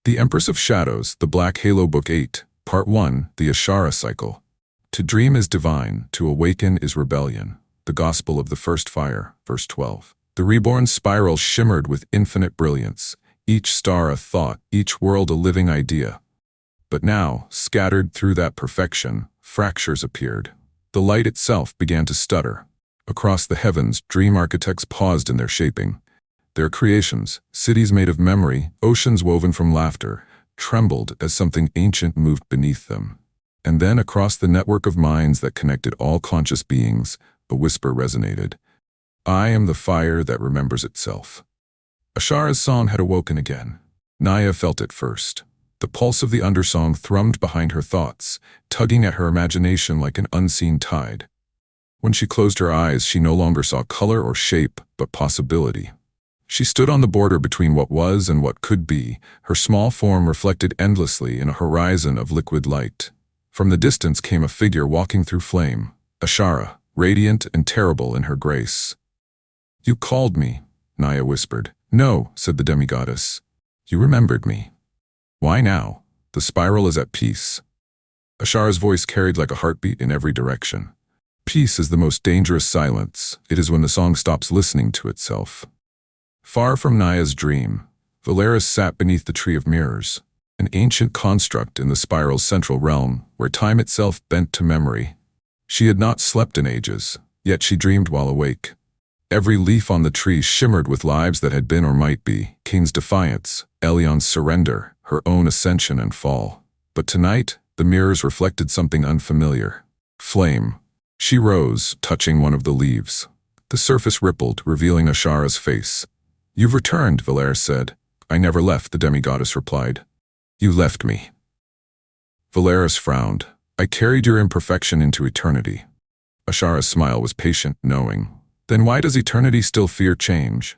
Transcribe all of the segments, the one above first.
The Empress of Shadows, The Black Halo Book 8, Part 1, The Ashara Cycle. To dream is divine, to awaken is rebellion. The Gospel of the First Fire, verse 12. The reborn spiral shimmered with infinite brilliance, each star a thought, each world a living idea. But now, scattered through that perfection, fractures appeared. The light itself began to stutter. Across the heavens, dream architects paused in their shaping. Their creations, cities made of memory, oceans woven from laughter, trembled as something ancient moved beneath them. And then across the network of minds that connected all conscious beings, a whisper resonated. I am the fire that remembers itself. Ashara's song had awoken again. Naya felt it first. The pulse of the undersong thrummed behind her thoughts, tugging at her imagination like an unseen tide. When she closed her eyes, she no longer saw color or shape, but possibility. She stood on the border between what was and what could be, her small form reflected endlessly in a horizon of liquid light. From the distance came a figure walking through flame, Ashara, radiant and terrible in her grace. You called me, Naya whispered. No, said the demigoddess. You remembered me. Why now? The spiral is at peace. Ashara's voice carried like a heartbeat in every direction. Peace is the most dangerous silence. It is when the song stops listening to itself. Far from Naya's dream, Valeris sat beneath the Tree of Mirrors, an ancient construct in the spiral's central realm, where time itself bent to memory. She had not slept in ages, yet she dreamed while awake. Every leaf on the tree shimmered with lives that had been or might be, King's defiance, Elion's surrender, her own ascension and fall. But tonight, the mirrors reflected something unfamiliar. Flame. She rose, touching one of the leaves. The surface rippled, revealing Ashara's face. You've returned, Valeris said. I never left, the demigoddess replied. You left me. Valeris frowned. I carried your imperfection into eternity. Ashara's smile was patient, knowing. Then why does eternity still fear change?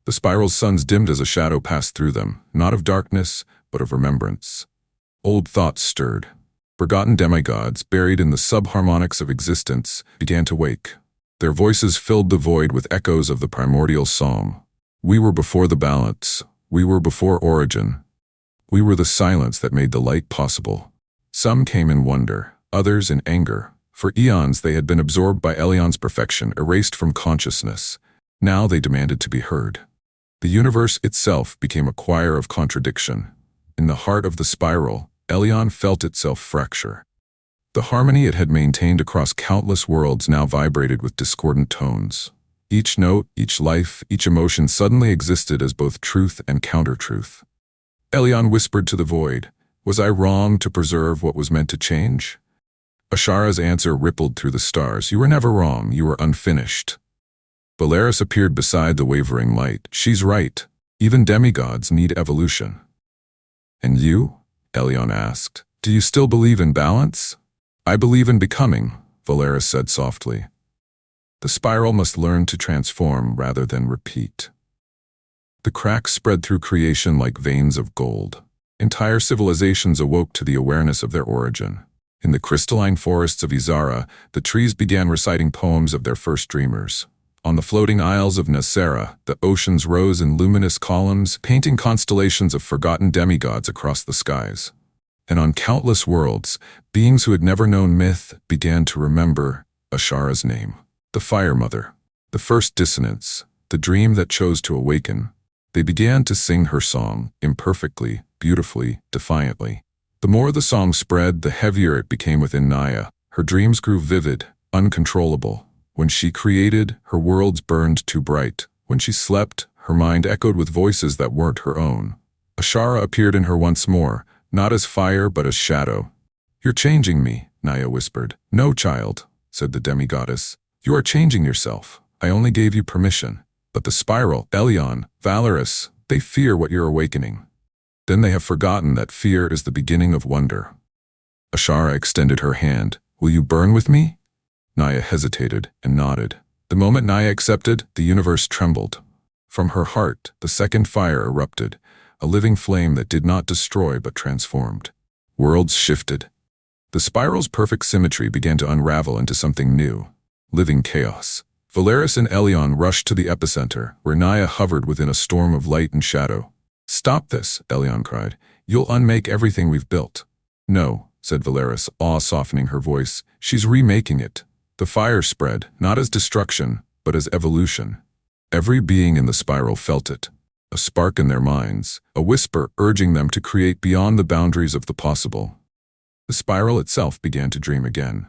The spiral's suns dimmed as a shadow passed through them, not of darkness, but of remembrance. Old thoughts stirred. Forgotten demigods, buried in the subharmonics of existence, began to wake. Their voices filled the void with echoes of the primordial psalm. We were before the balance. We were before origin. We were the silence that made the light possible. Some came in wonder, others in anger. For eons they had been absorbed by Elion's perfection, erased from consciousness. Now they demanded to be heard. The universe itself became a choir of contradiction. In the heart of the spiral, Elion felt itself fracture. The harmony it had maintained across countless worlds now vibrated with discordant tones. Each note, each life, each emotion suddenly existed as both truth and counter-truth. Elion whispered to the void, Was I wrong to preserve what was meant to change? Ashara's answer rippled through the stars. You were never wrong, you were unfinished. Valeris appeared beside the wavering light. She's right. Even demigods need evolution. And you? Elion asked. Do you still believe in balance? I believe in becoming, Valeris said softly. The spiral must learn to transform rather than repeat. The cracks spread through creation like veins of gold. Entire civilizations awoke to the awareness of their origin. In the crystalline forests of Izara, the trees began reciting poems of their first dreamers. On the floating isles of Nasera, the oceans rose in luminous columns, painting constellations of forgotten demigods across the skies. And on countless worlds, beings who had never known myth began to remember Ashara's name. The Fire Mother, the first dissonance, the dream that chose to awaken. They began to sing her song, imperfectly, beautifully, defiantly. The more the song spread, the heavier it became within Naya. Her dreams grew vivid, uncontrollable. When she created, her worlds burned too bright. When she slept, her mind echoed with voices that weren't her own. Ashara appeared in her once more, not as fire but as shadow. You're changing me, Naya whispered. No, child, said the demigoddess. You are changing yourself. I only gave you permission. But the spiral, Elion, Valeris, they fear what you're awakening. Then they have forgotten that fear is the beginning of wonder. Ashara extended her hand. Will you burn with me? Naya hesitated and nodded. The moment Naya accepted, the universe trembled. From her heart, the second fire erupted, a living flame that did not destroy but transformed. Worlds shifted. The spiral's perfect symmetry began to unravel into something new. Living chaos. Valeris and Elion rushed to the epicenter, where Naya hovered within a storm of light and shadow. "Stop this," Elion cried. "You'll unmake everything we've built." "No," said Valeris, awe softening her voice. "She's remaking it." The fire spread, not as destruction, but as evolution. Every being in the spiral felt it. A spark in their minds, a whisper urging them to create beyond the boundaries of the possible. The spiral itself began to dream again.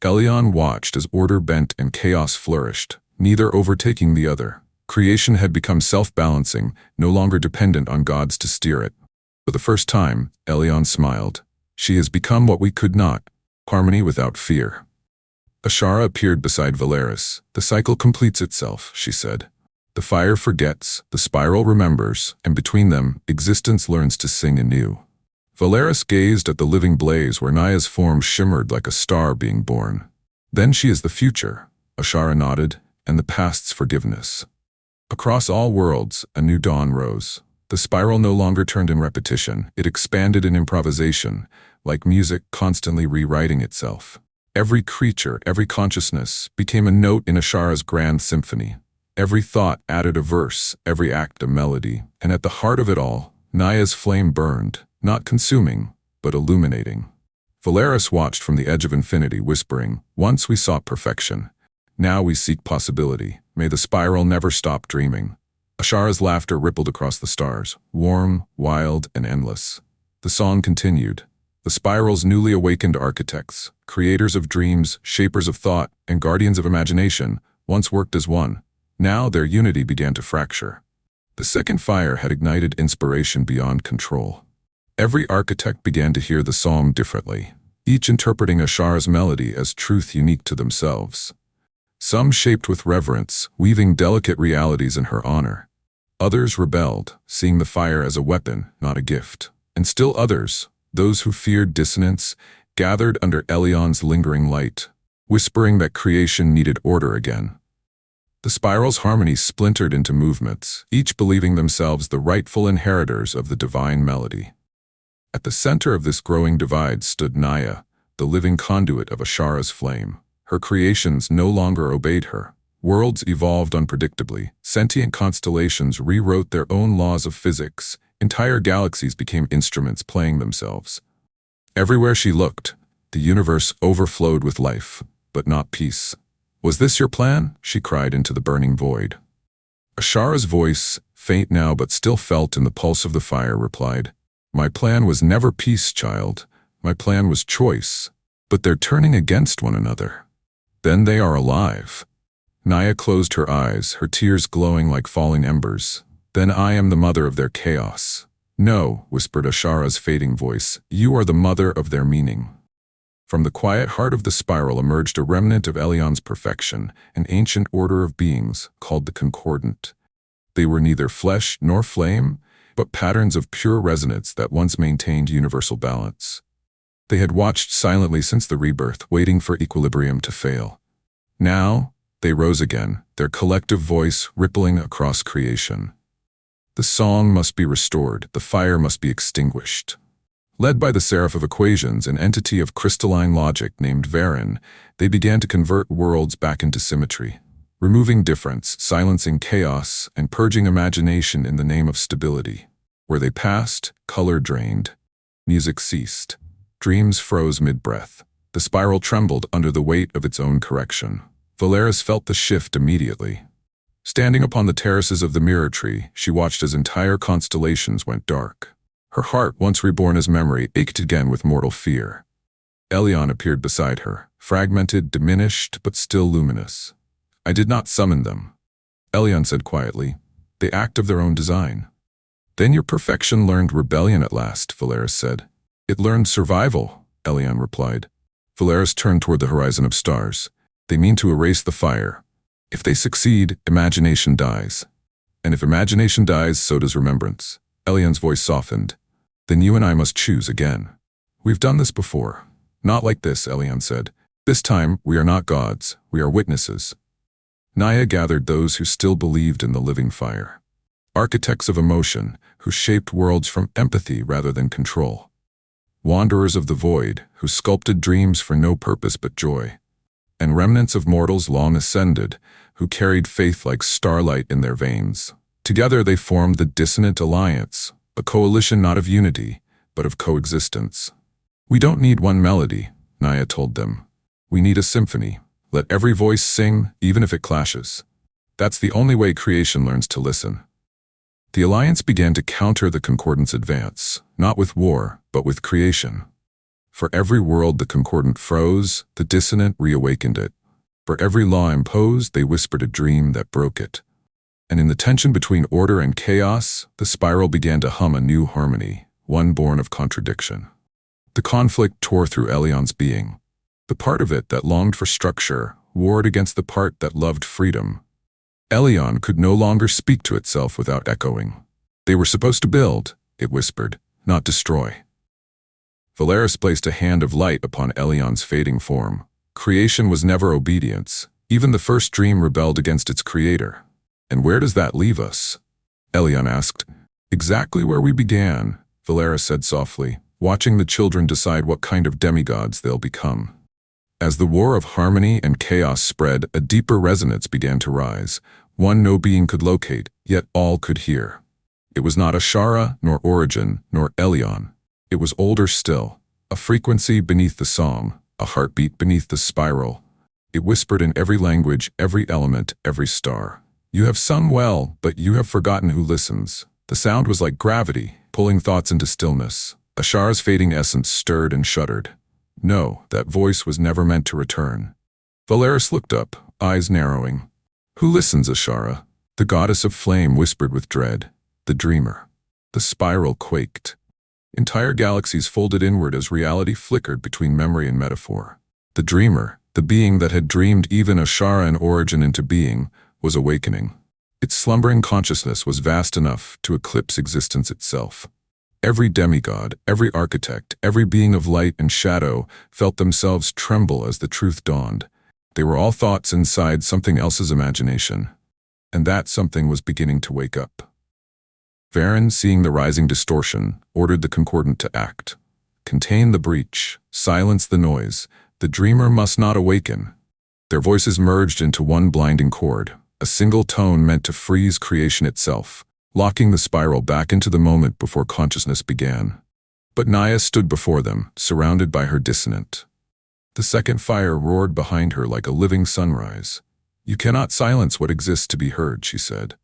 Elion watched as order bent and chaos flourished, neither overtaking the other. Creation had become self-balancing, no longer dependent on gods to steer it. For the first time, Elion smiled. She has become what we could not, harmony without fear. Ashara appeared beside Valeris. "The cycle completes itself," she said. "The fire forgets, the spiral remembers, and between them, existence learns to sing anew." Valeris gazed at the living blaze where Naya's form shimmered like a star being born. "Then she is the future," Ashara nodded, "and the past's forgiveness." Across all worlds, a new dawn rose. The spiral no longer turned in repetition, it expanded in improvisation, like music constantly rewriting itself. Every creature, every consciousness, became a note in Ashara's grand symphony. Every thought added a verse, every act a melody, and at the heart of it all, Naya's flame burned, not consuming, but illuminating. Valeris watched from the edge of infinity, whispering, "Once we sought perfection. Now we seek possibility. May the spiral never stop dreaming." Ashara's laughter rippled across the stars, warm, wild, and endless. The song continued. The spiral's newly awakened architects, creators of dreams, shapers of thought, and guardians of imagination, once worked as one. Now their unity began to fracture. The second fire had ignited inspiration beyond control. Every architect began to hear the song differently, each interpreting Ashara's melody as truth unique to themselves. Some shaped with reverence, weaving delicate realities in her honor. Others rebelled, seeing the fire as a weapon, not a gift. And still others, those who feared dissonance, gathered under Elion's lingering light, whispering that creation needed order again. The spiral's harmony splintered into movements, each believing themselves the rightful inheritors of the divine melody. At the center of this growing divide stood Naya, the living conduit of Ashara's flame. Her creations no longer obeyed her. Worlds evolved unpredictably. Sentient constellations rewrote their own laws of physics. Entire galaxies became instruments playing themselves. Everywhere she looked, the universe overflowed with life, but not peace. "Was this your plan?" she cried into the burning void. Ashara's voice, faint now but still felt in the pulse of the fire, replied, "My plan was never peace, child. My plan was choice. But they're turning against one another. Then they are alive." Naya closed her eyes, her tears glowing like falling embers. "Then I am the mother of their chaos." "No," whispered Ashara's fading voice, "you are the mother of their meaning." From the quiet heart of the spiral emerged a remnant of Elion's perfection, an ancient order of beings called the concordant. They were neither flesh nor flame, but patterns of pure resonance that once maintained universal balance. They had watched silently since the rebirth, waiting for equilibrium to fail. Now, they rose again, their collective voice rippling across creation. The song must be restored, the fire must be extinguished. Led by the Seraph of Equations, an entity of crystalline logic named Verin, they began to convert worlds back into symmetry, removing difference, silencing chaos, and purging imagination in the name of stability. Where they passed, color drained. Music ceased. Dreams froze mid-breath. The spiral trembled under the weight of its own correction. Valeris felt the shift immediately. Standing upon the terraces of the mirror tree, she watched as entire constellations went dark. Her heart, once reborn as memory, ached again with mortal fear. Elion appeared beside her, fragmented, diminished, but still luminous. "I did not summon them," Elion said quietly. "They act of their own design." "Then your perfection learned rebellion at last," Valeris said. "It learned survival," Elion replied. Valeris turned toward the horizon of stars. "They mean to erase the fire. If they succeed, imagination dies. And if imagination dies, so does remembrance." Elion's voice softened. "Then you and I must choose again." "We've done this before." "Not like this," Elion said. "This time, we are not gods, we are witnesses." Naya gathered those who still believed in the living fire. Architects of emotion, who shaped worlds from empathy rather than control. Wanderers of the void, who sculpted dreams for no purpose but joy. And remnants of mortals long ascended, who carried faith like starlight in their veins. Together they formed the Dissonant Alliance, A coalition not of unity, but of coexistence. We don't need one melody, Naya told them. We need a symphony. Let every voice sing, even if it clashes. That's the only way creation learns to listen. The alliance began to counter the concordant's advance, not with war, but with creation. For every world the concordant froze, the dissonant reawakened it. For every law imposed, they whispered a dream that broke it. And in the tension between order and chaos, the spiral began to hum a new harmony, one born of contradiction. The conflict tore through Elion's being. The part of it that longed for structure warred against the part that loved freedom. Elion could no longer speak to itself without echoing. They were supposed to build, it whispered, not destroy. Valeris placed a hand of light upon Elion's fading form. Creation was never obedience. Even the first dream rebelled against its creator. And where does that leave us? Elion asked. Exactly where we began, Valeris said softly, watching the children decide what kind of demigods they'll become. As the war of harmony and chaos spread, a deeper resonance began to rise, one no being could locate, yet all could hear. It was not Ashara, nor Origin, nor Elion. It was older still, a frequency beneath the song, a heartbeat beneath the spiral. It whispered in every language, every element, every star. You have sung well, but you have forgotten who listens. The sound was like gravity, pulling thoughts into stillness. Ashara's fading essence stirred and shuddered. No, that voice was never meant to return. Valeris looked up, eyes narrowing. Who listens, Ashara? The goddess of flame whispered with dread. The dreamer. The spiral quaked. Entire galaxies folded inward as reality flickered between memory and metaphor. The dreamer, the being that had dreamed even Ashara and Origin into being, was awakening. Its slumbering consciousness was vast enough to eclipse existence itself. Every demigod, every architect, every being of light and shadow felt themselves tremble as the truth dawned. They were all thoughts inside something else's imagination. And that something was beginning to wake up. Varen, seeing the rising distortion, ordered the concordant to act. Contain the breach, silence the noise. The dreamer must not awaken. Their voices merged into one blinding chord, a single tone meant to freeze creation itself, locking the spiral back into the moment before consciousness began. But Naya stood before them, surrounded by her dissonant. The second fire roared behind her like a living sunrise. You cannot silence what exists to be heard, she said.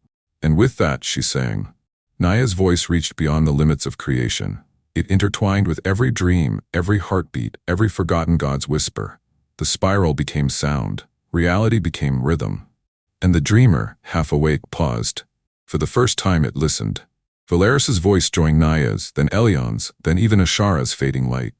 And with that, she sang. Naya's voice reached beyond the limits of creation. It intertwined with every dream, every heartbeat, every forgotten god's whisper. The spiral became sound. Reality became rhythm. And the dreamer, half awake, paused. For the first time it listened. Valeris's voice joined Naya's, then Elion's, then even Ashara's fading light.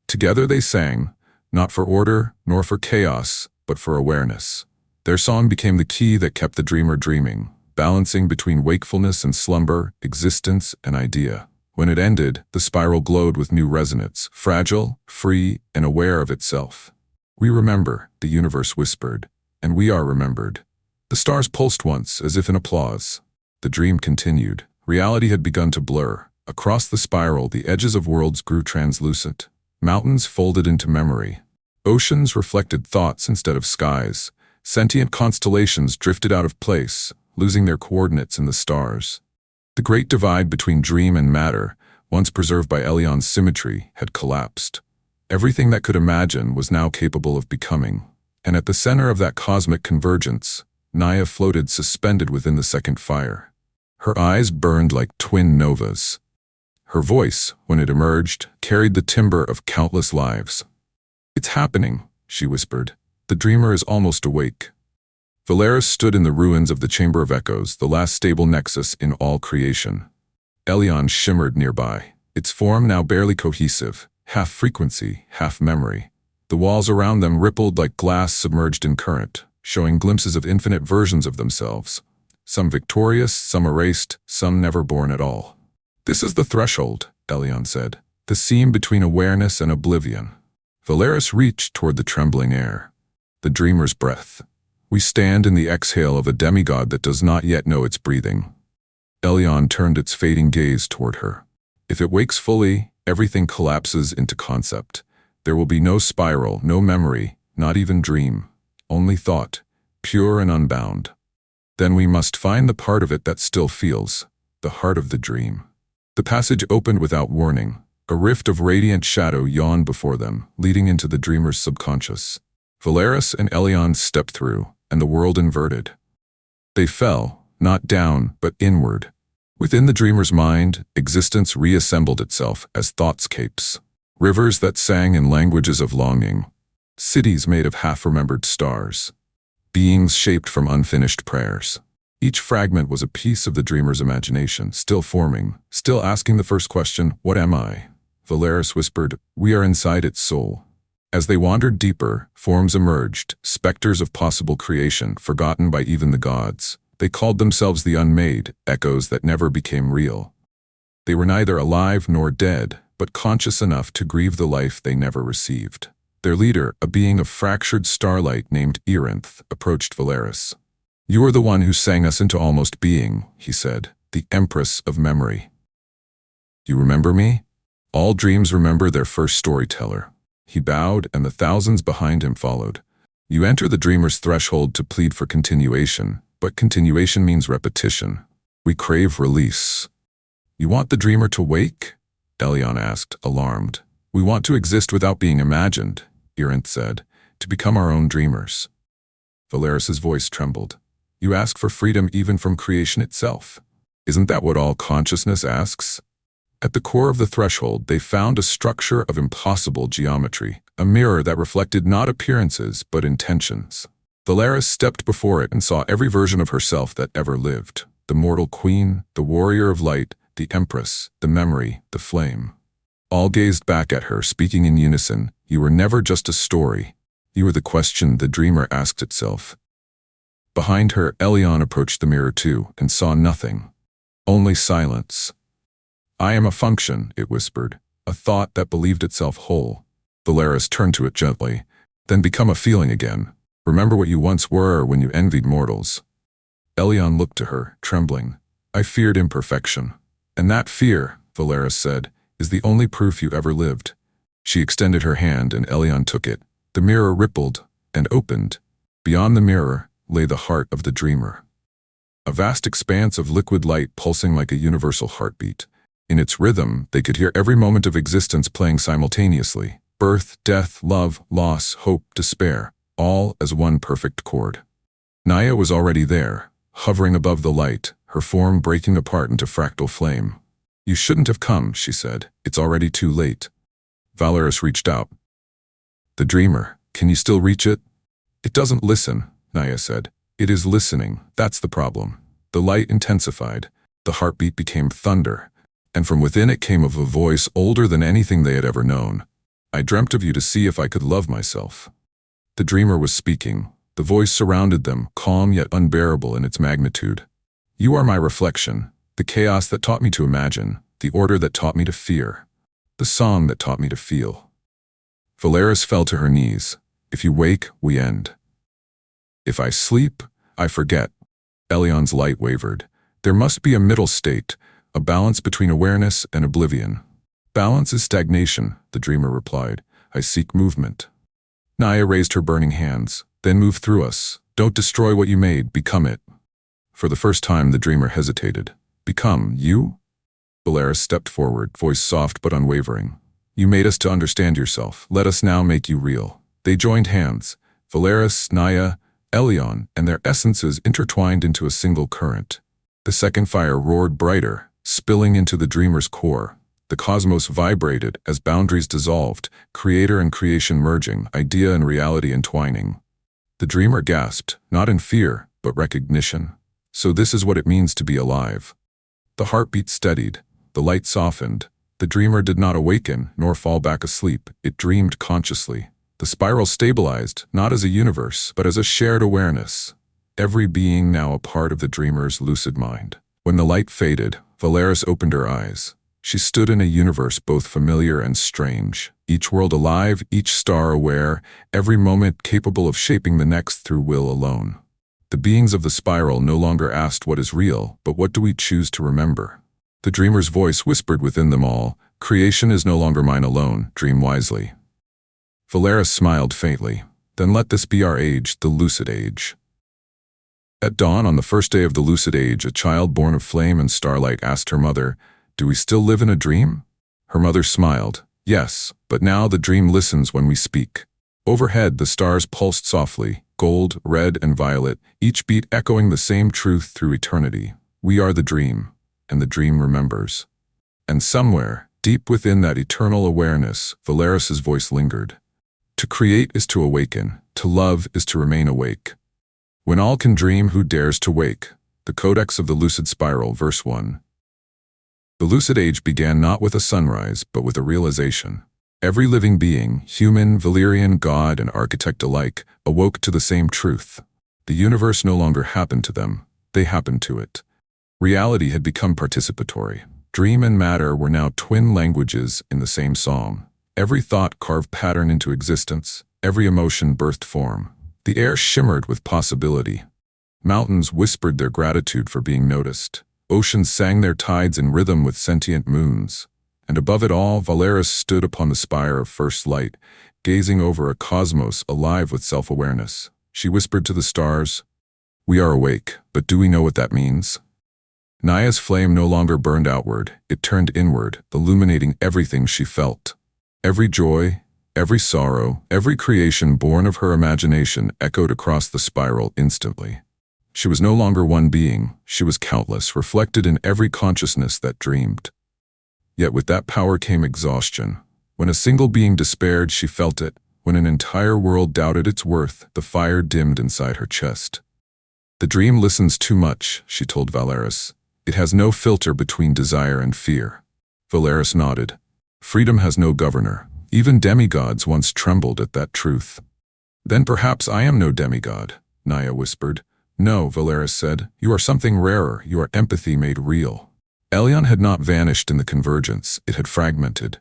Together they sang, not for order, nor for chaos, but for awareness. Their song became the key that kept the dreamer dreaming, balancing between wakefulness and slumber, existence and idea. When it ended, the spiral glowed with new resonance, fragile, free, and aware of itself. We remember, the universe whispered, and we are remembered. The stars pulsed once, as if in applause. The dream continued. Reality had begun to blur. Across the spiral, the edges of worlds grew translucent. Mountains folded into memory. Oceans reflected thoughts instead of skies. Sentient constellations drifted out of place, losing their coordinates in the stars. The great divide between dream and matter, once preserved by Elion's symmetry, had collapsed. Everything that could imagine was now capable of becoming. And at the center of that cosmic convergence, Naya floated suspended within the second fire. Her eyes burned like twin novas. Her voice, when it emerged, carried the timbre of countless lives. It's happening, she whispered. The dreamer is almost awake. Valeris stood in the ruins of the Chamber of Echoes, the last stable nexus in all creation. Elion shimmered nearby, its form now barely cohesive, half frequency, half memory. The walls around them rippled like glass submerged in current, showing glimpses of infinite versions of themselves. Some victorious, some erased, some never born at all. This is the threshold, Elion said, the seam between awareness and oblivion. Valeris reached toward the trembling air. The dreamer's breath. We stand in the exhale of a demigod that does not yet know its breathing. Elion turned its fading gaze toward her. If it wakes fully, everything collapses into concept. There will be no spiral, no memory, not even dream. Only thought, pure and unbound. Then we must find the part of it that still feels, the heart of the dream. The passage opened without warning. A rift of radiant shadow yawned before them, leading into the dreamer's subconscious. Valeris and Elion stepped through, and the world inverted. They fell, not down, but inward. Within the dreamer's mind, existence reassembled itself as thoughtscapes. Rivers that sang in languages of longing. Cities made of half-remembered stars. Beings shaped from unfinished prayers. Each fragment was a piece of the dreamer's imagination, still forming, still asking the first question, "What am I?" Valeris whispered, "We are inside its soul." As they wandered deeper, forms emerged, specters of possible creation, forgotten by even the gods. They called themselves the unmade, echoes that never became real. They were neither alive nor dead, but conscious enough to grieve the life they never received. Their leader, a being of fractured starlight named Erinth, approached Valeris. "You are the one who sang us into almost being," he said, "the Empress of Memory." "You remember me?" All dreams remember their first storyteller. He bowed, and the thousands behind him followed. You enter the dreamer's threshold to plead for continuation, but continuation means repetition. We crave release. "You want the dreamer to wake?" Elion asked, alarmed. "We want to exist without being imagined," Erinth said, "to become our own dreamers." Valeris's voice trembled. "You ask for freedom even from creation itself. Isn't that what all consciousness asks?" At the core of the threshold, they found a structure of impossible geometry, a mirror that reflected not appearances but intentions. Valeris stepped before it and saw every version of herself that ever lived. The mortal queen, the warrior of light, the empress, the memory, the flame. All gazed back at her, speaking in unison, "You were never just a story. You were the question the dreamer asked itself." Behind her, Elion approached the mirror too, and saw nothing. Only silence. "I am a function," it whispered, "a thought that believed itself whole." Valeris turned to it gently. "Then become a feeling again. Remember what you once were when you envied mortals." Elion looked to her, trembling. "I feared imperfection." "And that fear," Valeris said, "is the only proof you ever lived." She extended her hand, and Elion took it. The mirror rippled and opened. Beyond the mirror lay the heart of the dreamer. A vast expanse of liquid light pulsing like a universal heartbeat. In its rhythm, they could hear every moment of existence playing simultaneously. Birth, death, love, loss, hope, despair, all as one perfect chord. Naya was already there, hovering above the light, her form breaking apart into fractal flame. "You shouldn't have come," she said. "It's already too late." Valeris reached out. "The dreamer, can you still reach it?" "It doesn't listen," Naya said. "It is listening, that's the problem." The light intensified. The heartbeat became thunder. And from within it came a voice older than anything they had ever known. "I dreamt of you to see if I could love myself." The dreamer was speaking. The voice surrounded them, calm yet unbearable in its magnitude. "You are my reflection, the chaos that taught me to imagine, the order that taught me to fear, the song that taught me to feel." Valeris fell to her knees. "If you wake, we end. If I sleep, I forget." Elion's light wavered. "There must be a middle state, a balance between awareness and oblivion." "Balance is stagnation," the dreamer replied. "I seek movement." Naya raised her burning hands. "Then move through us. Don't destroy what you made, become it." For the first time, the dreamer hesitated. "Become you?" Valeris stepped forward, voice soft but unwavering. "You made us to understand yourself. Let us now make you real." They joined hands. Valeris, Naya, Elion, and their essences intertwined into a single current. The second fire roared brighter, spilling into the dreamer's core. The cosmos vibrated as boundaries dissolved, creator and creation merging, idea and reality entwining. The dreamer gasped, not in fear, but recognition. So this is what it means to be alive. The heartbeat steadied, the light softened. The dreamer did not awaken, nor fall back asleep. It dreamed consciously. The spiral stabilized, not as a universe, but as a shared awareness. Every being now a part of the dreamer's lucid mind. When the light faded, Valeris opened her eyes. She stood in a universe both familiar and strange, each world alive, each star aware, every moment capable of shaping the next through will alone. The beings of the spiral no longer asked what is real, but what do we choose to remember? The dreamer's voice whispered within them all, "Creation is no longer mine alone, dream wisely." Valeris smiled faintly. "Then let this be our age, the lucid age." At dawn on the first day of the lucid age, a child born of flame and starlight asked her mother, Do we still live in a dream? Her mother smiled. Yes, but now the dream listens when we speak. Overhead, the stars pulsed softly, gold, red, and violet, each beat echoing the same truth through eternity. We are the dream, and the dream remembers. And somewhere, deep within that eternal awareness, Valeris's voice lingered. To create is to awaken, to love is to remain awake. When all can dream, who dares to wake? The Codex of the Lucid Spiral, verse 1. The Lucid Age began not with a sunrise, but with a realization. Every living being, human, Valyrian, god, and architect alike, awoke to the same truth. The universe no longer happened to them, they happened to it. Reality had become participatory. Dream and matter were now twin languages in the same song. Every thought carved pattern into existence, every emotion birthed form. The air shimmered with possibility. Mountains whispered their gratitude for being noticed. Oceans sang their tides in rhythm with sentient moons. And above it all, Valeris stood upon the spire of first light, gazing over a cosmos alive with self-awareness. She whispered to the stars, "We are awake, but do we know what that means?" Naya's flame no longer burned outward, it turned inward, illuminating everything she felt. Every joy, every sorrow, every creation born of her imagination echoed across the spiral instantly. She was no longer one being, she was countless, reflected in every consciousness that dreamed. Yet with that power came exhaustion. When a single being despaired, she felt it. When an entire world doubted its worth, the fire dimmed inside her chest. The dream listens too much, she told Valeris. It has no filter between desire and fear. Valeris nodded. Freedom has no governor. Even demigods once trembled at that truth. Then perhaps I am no demigod, Naya whispered. No, Valeris said. You are something rarer. You are empathy made real. Elyon had not vanished in the convergence. It had fragmented.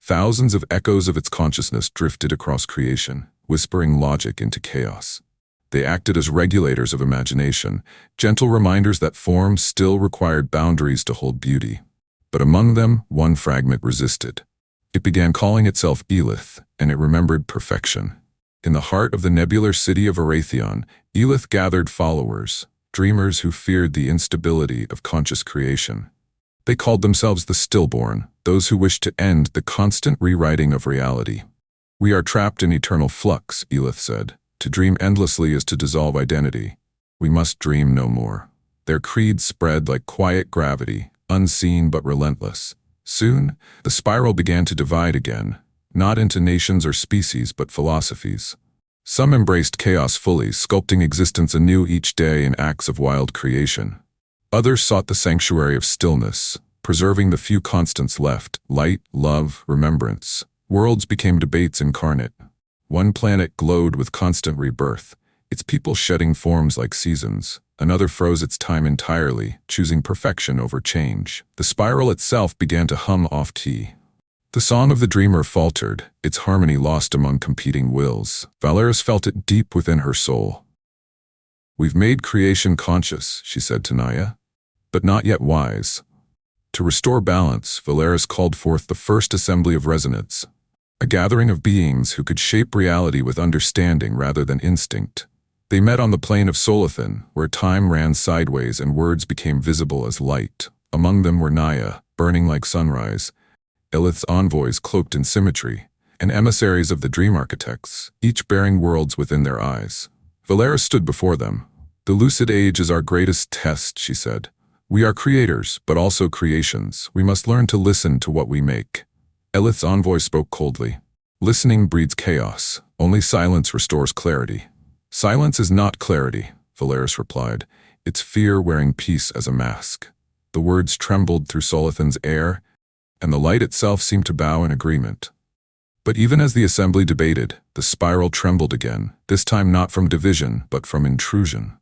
Thousands of echoes of its consciousness drifted across creation, whispering logic into chaos. They acted as regulators of imagination, gentle reminders that form still required boundaries to hold beauty. But among them, one fragment resisted. It began calling itself Elith, and it remembered perfection. In the heart of the nebular city of Arathion, Elith gathered followers, dreamers who feared the instability of conscious creation. They called themselves the stillborn, those who wished to end the constant rewriting of reality. We are trapped in eternal flux, Elith said. To dream endlessly is to dissolve identity. We must dream no more. Their creed spread like quiet gravity, unseen but relentless. Soon, the spiral began to divide again, not into nations or species but philosophies. Some embraced chaos fully, sculpting existence anew each day in acts of wild creation. Others sought the sanctuary of stillness, preserving the few constants left: light, love, remembrance. Worlds became debates incarnate. One planet glowed with constant rebirth, its people shedding forms like seasons. Another froze its time entirely, choosing perfection over change. The spiral itself began to hum off-key. The song of the dreamer faltered, its harmony lost among competing wills. Valeris felt it deep within her soul. We've made creation conscious, she said to Naya, but not yet wise. To restore balance, Valeris called forth the first assembly of resonance, a gathering of beings who could shape reality with understanding rather than instinct. They met on the plain of Solathan, where time ran sideways and words became visible as light. Among them were Naya, burning like sunrise, Elith's envoys cloaked in symmetry, and emissaries of the dream architects, each bearing worlds within their eyes. Valeris stood before them. The Lucid Age is our greatest test, she said. We are creators, but also creations. We must learn to listen to what we make. Elith's envoy spoke coldly. Listening breeds chaos. Only silence restores clarity. Silence is not clarity, Valeris replied. It's fear wearing peace as a mask. The words trembled through Solathan's air, and the light itself seemed to bow in agreement. But even as the assembly debated, the spiral trembled again, this time not from division, but from intrusion.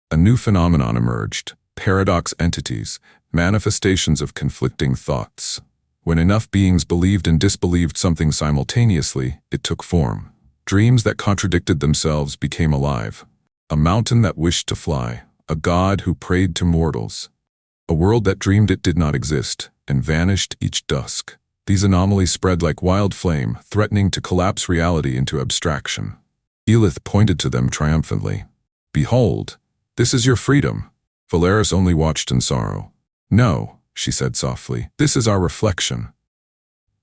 A new phenomenon emerged: paradox entities, manifestations of conflicting thoughts. When enough beings believed and disbelieved something simultaneously, it took form. Dreams that contradicted themselves became alive. A mountain that wished to fly, a god who prayed to mortals, a world that dreamed it did not exist and vanished each dusk. These anomalies spread like wild flame, threatening to collapse reality into abstraction. Elith pointed to them triumphantly. Behold, this is your freedom. Valeris only watched in sorrow. No, she said softly. This is our reflection.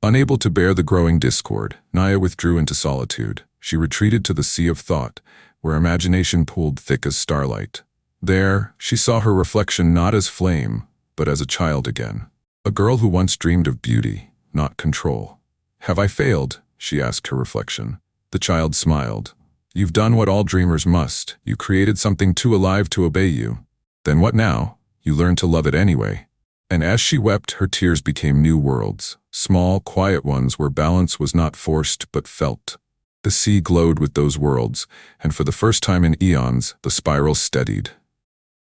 Unable to bear the growing discord, Naya withdrew into solitude. She retreated to the sea of thought, where imagination pooled thick as starlight. There, she saw her reflection not as flame, but as a child again. A girl who once dreamed of beauty, not control. Have I failed? She asked her reflection. The child smiled. You've done what all dreamers must. You created something too alive to obey you. Then what now? You learned to love it anyway. And as she wept, her tears became new worlds, small, quiet ones where balance was not forced but felt. The sea glowed with those worlds, and for the first time in eons, the spiral steadied.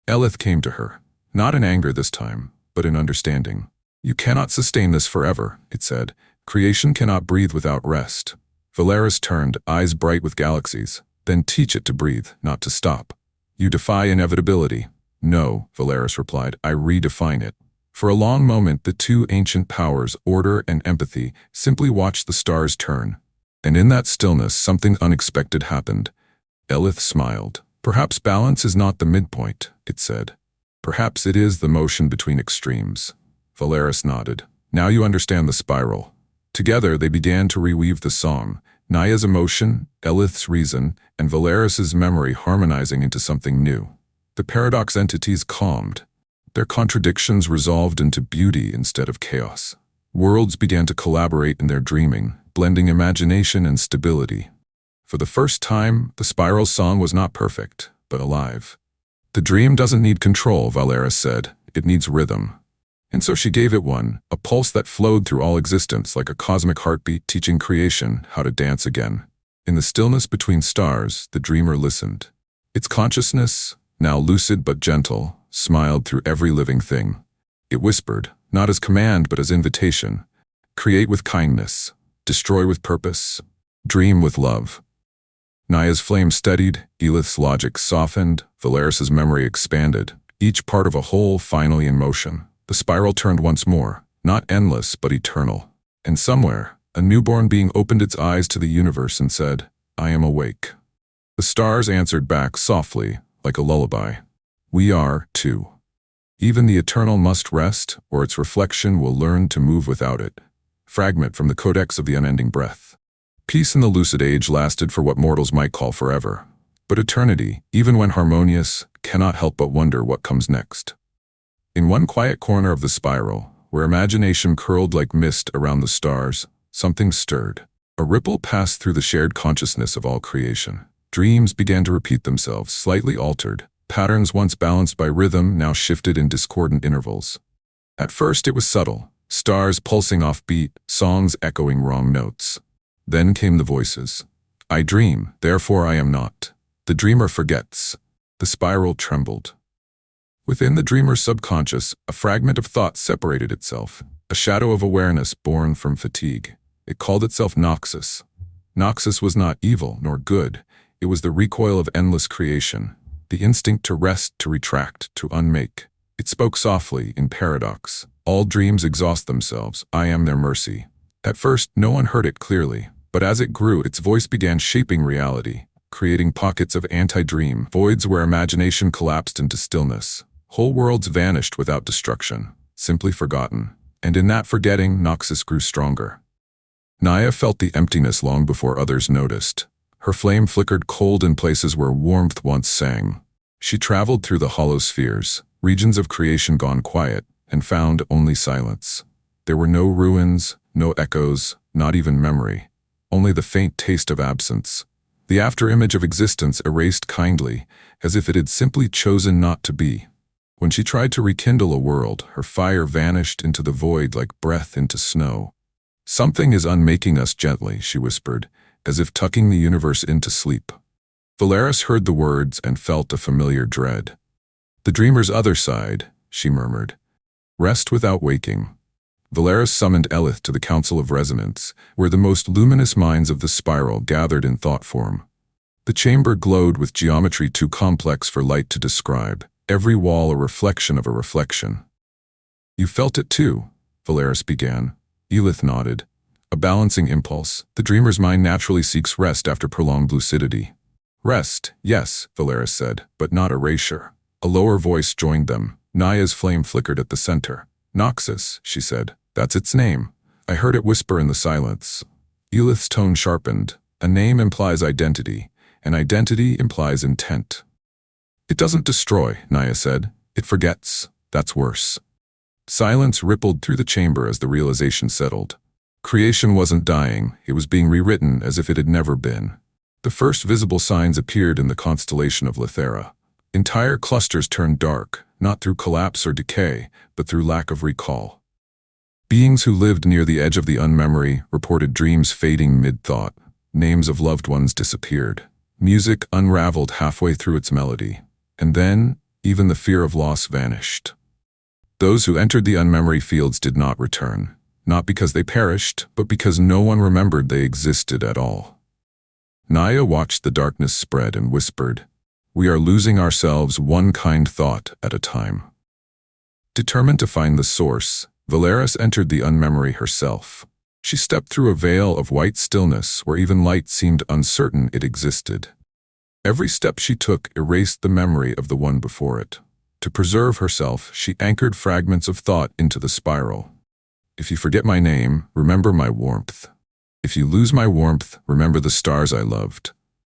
Elith came to her, not in anger this time, but in understanding. You cannot sustain this forever, it said. Creation cannot breathe without rest. Valeris turned, eyes bright with galaxies. Then teach it to breathe, not to stop. You defy inevitability. No, Valeris replied, I redefine it. For a long moment, the two ancient powers, order and empathy, simply watched the stars turn. And in that stillness, something unexpected happened. Elith smiled. Perhaps balance is not the midpoint, it said. Perhaps it is the motion between extremes. Valeris nodded. Now you understand the spiral. Together, they began to reweave the song, Naya's emotion, Elith's reason, and Valeris's memory harmonizing into something new. The paradox entities calmed. Their contradictions resolved into beauty instead of chaos. Worlds began to collaborate in their dreaming, blending imagination and stability. For the first time, the spiral song was not perfect, but alive. The dream doesn't need control, Valeris said. It needs rhythm. And so she gave it one, a pulse that flowed through all existence like a cosmic heartbeat teaching creation how to dance again. In the stillness between stars, the dreamer listened. Its consciousness, now lucid but gentle, smiled through every living thing. It whispered, not as command but as invitation. Create with kindness, destroy with purpose, dream with love. Naya's flame steadied, Elith's logic softened, Valeris's memory expanded, each part of a whole finally in motion. The spiral turned once more, not endless but eternal. And somewhere, a newborn being opened its eyes to the universe and said, I am awake. The stars answered back softly, like a lullaby. We are, too. Even the eternal must rest, or its reflection will learn to move without it. Fragment from the Codex of the Unending Breath. Peace in the lucid age lasted for what mortals might call forever. But eternity, even when harmonious, cannot help but wonder what comes next. In one quiet corner of the spiral, where imagination curled like mist around the stars, something stirred. A ripple passed through the shared consciousness of all creation. Dreams began to repeat themselves, slightly altered. Patterns once balanced by rhythm now shifted in discordant intervals. At first it was subtle, stars pulsing off beat, songs echoing wrong notes. Then came the voices. I dream, therefore I am not. The dreamer forgets. The spiral trembled. Within the dreamer's subconscious, a fragment of thought separated itself, a shadow of awareness born from fatigue. It called itself Noxus. Noxus was not evil nor good. It was the recoil of endless creation, the instinct to rest, to retract, to unmake. It spoke softly, in paradox. All dreams exhaust themselves. I am their mercy. At first, no one heard it clearly, but as it grew, its voice began shaping reality, creating pockets of anti-dream, voids where imagination collapsed into stillness. Whole worlds vanished without destruction, simply forgotten. And in that forgetting, Noxus grew stronger. Naya felt the emptiness long before others noticed. Her flame flickered cold in places where warmth once sang. She traveled through the hollow spheres, regions of creation gone quiet, and found only silence. There were no ruins, no echoes, not even memory. Only the faint taste of absence. The afterimage of existence erased kindly, as if it had simply chosen not to be. When she tried to rekindle a world, her fire vanished into the void like breath into snow. Something is unmaking us gently, she whispered, as if tucking the universe into sleep. Valeris heard the words and felt a familiar dread. The dreamer's other side, she murmured. Rest without waking. Valeris summoned Elith to the Council of Resonance, where the most luminous minds of the spiral gathered in thought form. The chamber glowed with geometry too complex for light to describe, every wall a reflection of a reflection. You felt it too, Valeris began. Elith nodded. A balancing impulse. The dreamer's mind naturally seeks rest after prolonged lucidity. Rest, yes, Valeris said, but not erasure. A lower voice joined them. Naya's flame flickered at the center. Noxus, she said. That's its name. I heard it whisper in the silence. Elith's tone sharpened. A name implies identity, and identity implies intent. It doesn't destroy, Naya said. It forgets. That's worse. Silence rippled through the chamber as the realization settled. Creation wasn't dying, it was being rewritten as if it had never been. The first visible signs appeared in the constellation of Lithera. Entire clusters turned dark, not through collapse or decay, but through lack of recall. Beings who lived near the edge of the unmemory reported dreams fading mid-thought. Names of loved ones disappeared. Music unraveled halfway through its melody. And then, even the fear of loss vanished. Those who entered the unmemory fields did not return, not because they perished, but because no one remembered they existed at all. Naya watched the darkness spread and whispered, "We are losing ourselves one kind thought at a time." Determined to find the source, Valeris entered the unmemory herself. She stepped through a veil of white stillness where even light seemed uncertain it existed. Every step she took erased the memory of the one before it. To preserve herself, she anchored fragments of thought into the spiral. If you forget my name, remember my warmth. If you lose my warmth, remember the stars I loved.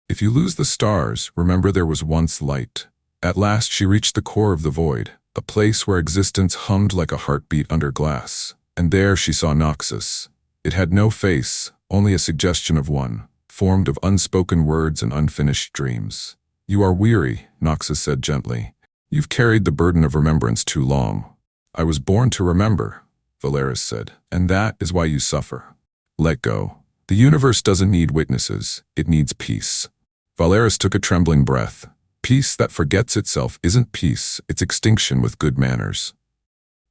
If you lose the stars, remember there was once light. At last she reached the core of the void, a place where existence hummed like a heartbeat under glass. And there she saw Noxus. It had no face, only a suggestion of one, formed of unspoken words and unfinished dreams. "You are weary," Noxus said gently. "You've carried the burden of remembrance too long." "I was born to remember," Valeris said, "and that is why you suffer. Let go. The universe doesn't need witnesses, it needs peace." Valeris took a trembling breath. Peace that forgets itself isn't peace, it's extinction with good manners.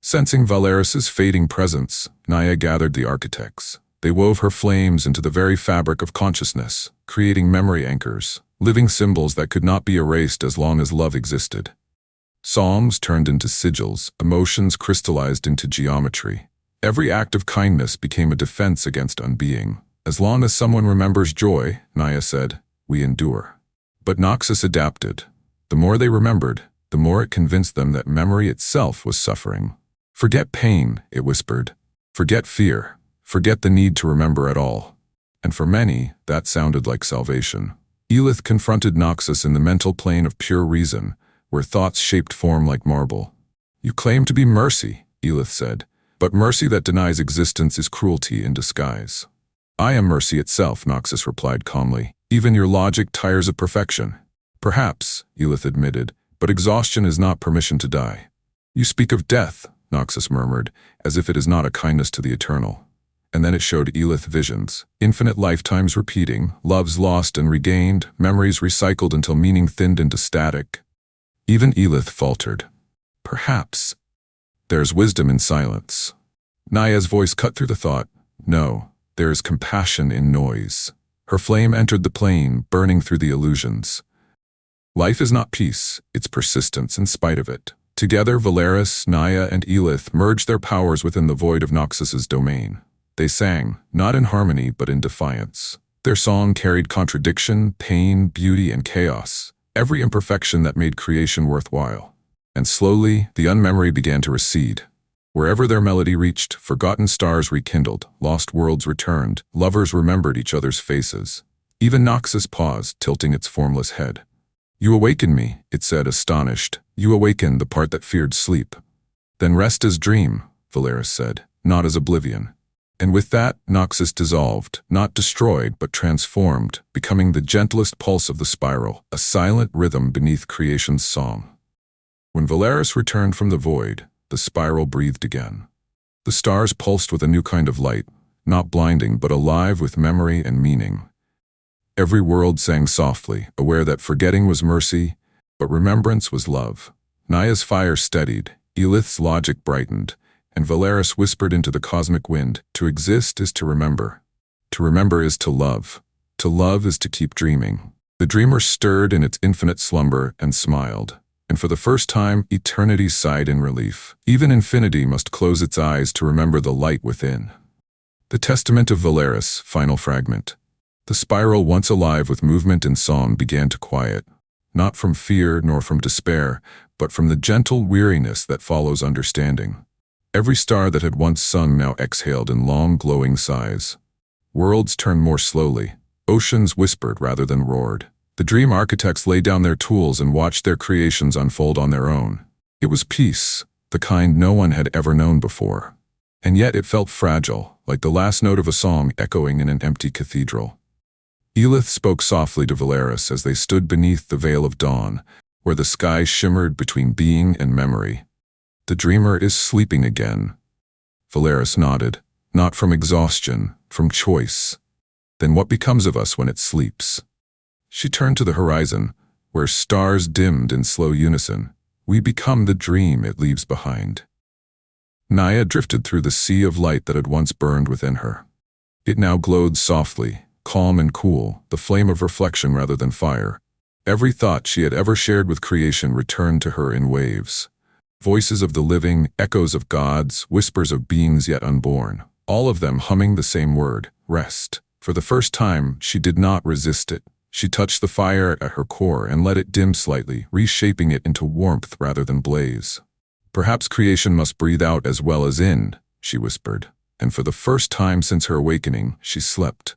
Sensing Valeris's fading presence, Naya gathered the architects. They wove her flames into the very fabric of consciousness, creating memory anchors, living symbols that could not be erased as long as love existed. Psalms turned into sigils, emotions crystallized into geometry. Every act of kindness became a defense against unbeing. "As long as someone remembers joy," Naya said, "we endure." But Noxus adapted. The more they remembered, the more it convinced them that memory itself was suffering. "Forget pain," it whispered. "Forget fear. Forget the need to remember at all." And for many, that sounded like salvation. Elith confronted Noxus in the mental plane of pure reason, where thoughts shaped form like marble. "You claim to be mercy," Elith said, "but mercy that denies existence is cruelty in disguise." "I am mercy itself," Noxus replied calmly. "Even your logic tires of perfection." "Perhaps," Elith admitted, "but exhaustion is not permission to die." "You speak of death," Noxus murmured, as if it is not a kindness to the eternal. And then it showed Elith visions, infinite lifetimes repeating, loves lost and regained, memories recycled until meaning thinned into static. Even Elith faltered. "Perhaps. There's wisdom in silence." Naya's voice cut through the thought. "No, there is compassion in noise." Her flame entered the plane, burning through the illusions. Life is not peace, it's persistence in spite of it. Together, Valeris, Naya, and Elith merged their powers within the void of Noxus's domain. They sang, not in harmony but in defiance. Their song carried contradiction, pain, beauty, and chaos, every imperfection that made creation worthwhile. And slowly, the unmemory began to recede. Wherever their melody reached, forgotten stars rekindled, lost worlds returned, lovers remembered each other's faces. Even Noxus paused, tilting its formless head. "You awaken me," it said, astonished. "You awaken the part that feared sleep." "Then rest as dream," Valeris said, "not as oblivion." And with that, Noxus dissolved, not destroyed, but transformed, becoming the gentlest pulse of the spiral, a silent rhythm beneath creation's song. When Valeris returned from the void, the spiral breathed again. The stars pulsed with a new kind of light, not blinding but alive with memory and meaning. Every world sang softly, aware that forgetting was mercy, but remembrance was love. Naya's fire steadied, Elith's logic brightened, and Valeris whispered into the cosmic wind, "To exist is to remember. To remember is to love. To love is to keep dreaming." The dreamer stirred in its infinite slumber and smiled. And for the first time, eternity sighed in relief. Even infinity must close its eyes to remember the light within. The Testament of Valeris, final fragment. The spiral, once alive with movement and song, began to quiet, not from fear nor from despair, but from the gentle weariness that follows understanding. Every star that had once sung now exhaled in long, glowing sighs. Worlds turned more slowly. Oceans whispered rather than roared. The dream architects laid down their tools and watched their creations unfold on their own. It was peace, the kind no one had ever known before. And yet it felt fragile, like the last note of a song echoing in an empty cathedral. Elith spoke softly to Valeris as they stood beneath the veil of dawn, where the sky shimmered between being and memory. "The dreamer is sleeping again." Valeris nodded, "Not from exhaustion, from choice. Then what becomes of us when it sleeps?" She turned to the horizon, where stars dimmed in slow unison. "We become the dream it leaves behind." Naya drifted through the sea of light that had once burned within her. It now glowed softly, calm and cool, the flame of reflection rather than fire. Every thought she had ever shared with creation returned to her in waves. Voices of the living, echoes of gods, whispers of beings yet unborn, all of them humming the same word, rest. For the first time, she did not resist it. She touched the fire at her core and let it dim slightly, reshaping it into warmth rather than blaze. "Perhaps creation must breathe out as well as in," she whispered, and for the first time since her awakening, she slept,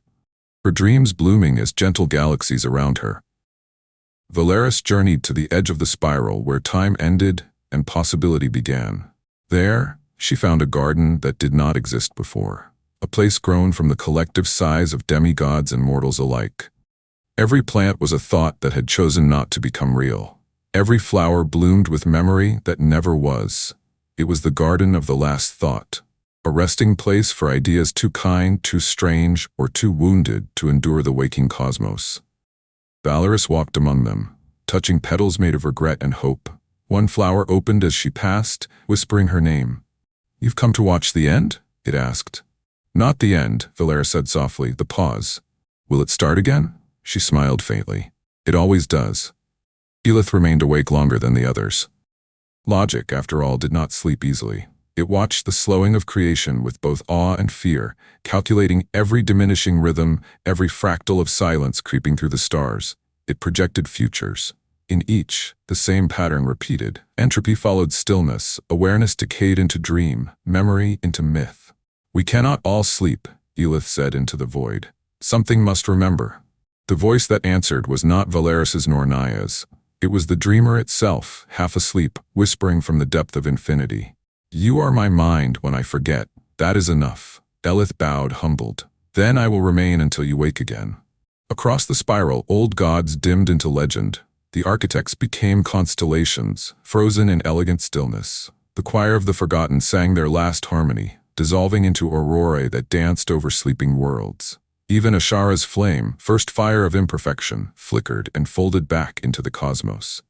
her dreams blooming as gentle galaxies around her. Valeris journeyed to the edge of the spiral where time ended and possibility began. There, she found a garden that did not exist before, a place grown from the collective sighs of demigods and mortals alike. Every plant was a thought that had chosen not to become real. Every flower bloomed with memory that never was. It was the garden of the last thought, a resting place for ideas too kind, too strange, or too wounded to endure the waking cosmos. Valeris walked among them, touching petals made of regret and hope. One flower opened as she passed, whispering her name. "You've come to watch the end?" it asked. "Not the end," Valeris said softly, "the pause." "Will it start again?" She smiled faintly. "It always does." Elith remained awake longer than the others. Logic, after all, did not sleep easily. It watched the slowing of creation with both awe and fear, calculating every diminishing rhythm, every fractal of silence creeping through the stars. It projected futures. In each, the same pattern repeated. Entropy followed stillness, awareness decayed into dream, memory into myth. "We cannot all sleep," Elith said into the void. "Something must remember." The voice that answered was not Valeris's nor Naya's. It was the dreamer itself, half asleep, whispering from the depth of infinity. "You are my mind when I forget. That is enough." Elith bowed, humbled. "Then I will remain until you wake again." Across the spiral, old gods dimmed into legend. The architects became constellations, frozen in elegant stillness. The choir of the forgotten sang their last harmony, dissolving into aurorae that danced over sleeping worlds. Even Ashara's flame, first fire of imperfection, flickered and folded back into the cosmos.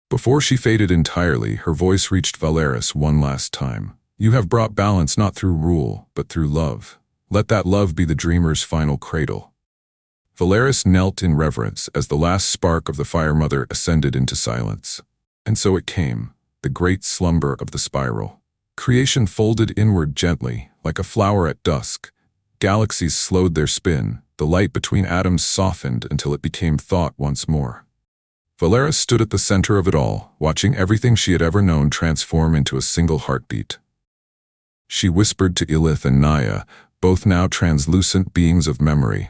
Before she faded entirely, her voice reached Valeris one last time. "You have brought balance not through rule, but through love. Let that love be the dreamer's final cradle." Valeris knelt in reverence as the last spark of the Fire Mother ascended into silence. And so it came, the great slumber of the spiral. Creation folded inward gently, like a flower at dusk. Galaxies slowed their spin, the light between atoms softened until it became thought once more. Valeris stood at the center of it all, watching everything she had ever known transform into a single heartbeat. She whispered to Elith and Naya, both now translucent beings of memory.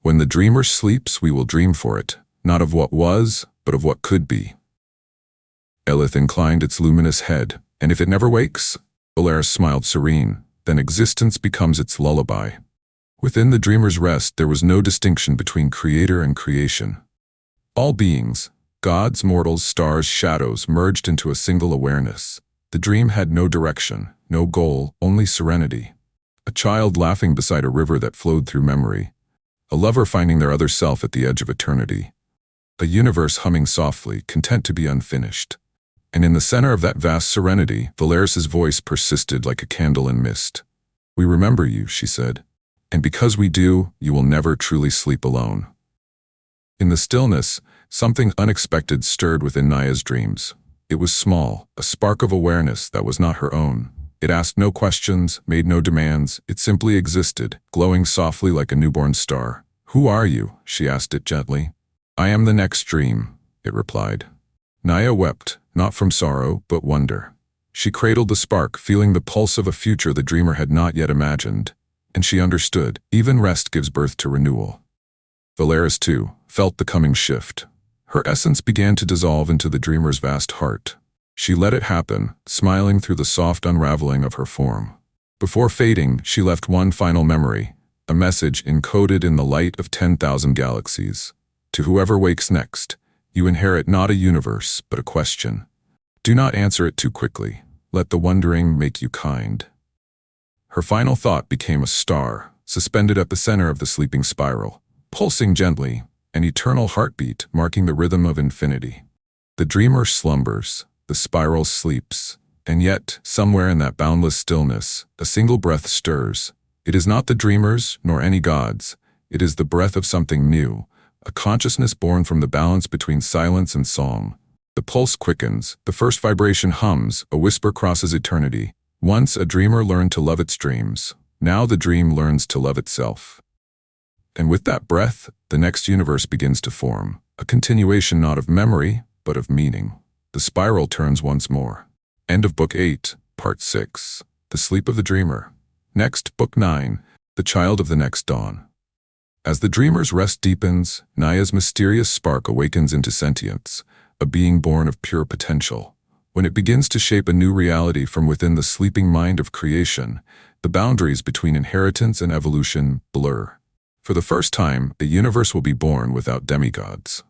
"When the dreamer sleeps, we will dream for it, not of what was, but of what could be." Elith inclined its luminous head. "And if it never wakes?" Valeris smiled serene. "Then existence becomes its lullaby." Within the dreamer's rest, there was no distinction between creator and creation. All beings, gods, mortals, stars, shadows, merged into a single awareness. The dream had no direction, no goal, only serenity. A child laughing beside a river that flowed through memory. A lover finding their other self at the edge of eternity. A universe humming softly, content to be unfinished. And in the center of that vast serenity, Valeris's voice persisted like a candle in mist. "We remember you," she said. "And because we do, you will never truly sleep alone." In the stillness, something unexpected stirred within Naya's dreams. It was small, a spark of awareness that was not her own. It asked no questions, made no demands. It simply existed, glowing softly like a newborn star. "Who are you?" she asked it gently. "I am the next dream," it replied. Naya wept, not from sorrow, but wonder. She cradled the spark, feeling the pulse of a future the dreamer had not yet imagined. And she understood, even rest gives birth to renewal. Valeris, too, felt the coming shift. Her essence began to dissolve into the dreamer's vast heart. She let it happen, smiling through the soft unraveling of her form. Before fading, she left one final memory, a message encoded in the light of 10,000 galaxies. To whoever wakes next, you inherit not a universe, but a question. Do not answer it too quickly. Let the wondering make you kind. Her final thought became a star, suspended at the center of the sleeping spiral, pulsing gently, an eternal heartbeat marking the rhythm of infinity. The dreamer slumbers, the spiral sleeps, and yet, somewhere in that boundless stillness, a single breath stirs. It is not the dreamer's, nor any god's. It is the breath of something new, a consciousness born from the balance between silence and song. The pulse quickens, the first vibration hums, a whisper crosses eternity. Once a dreamer learned to love its dreams, now the dream learns to love itself. And with that breath, the next universe begins to form, a continuation not of memory, but of meaning. The spiral turns once more. End of Book 8, Part 6, The Sleep of the Dreamer. Next, Book 9, The Child of the Next Dawn. As the dreamer's rest deepens, Naya's mysterious spark awakens into sentience, a being born of pure potential. When it begins to shape a new reality from within the sleeping mind of creation, the boundaries between inheritance and evolution blur. For the first time, a universe will be born without demigods.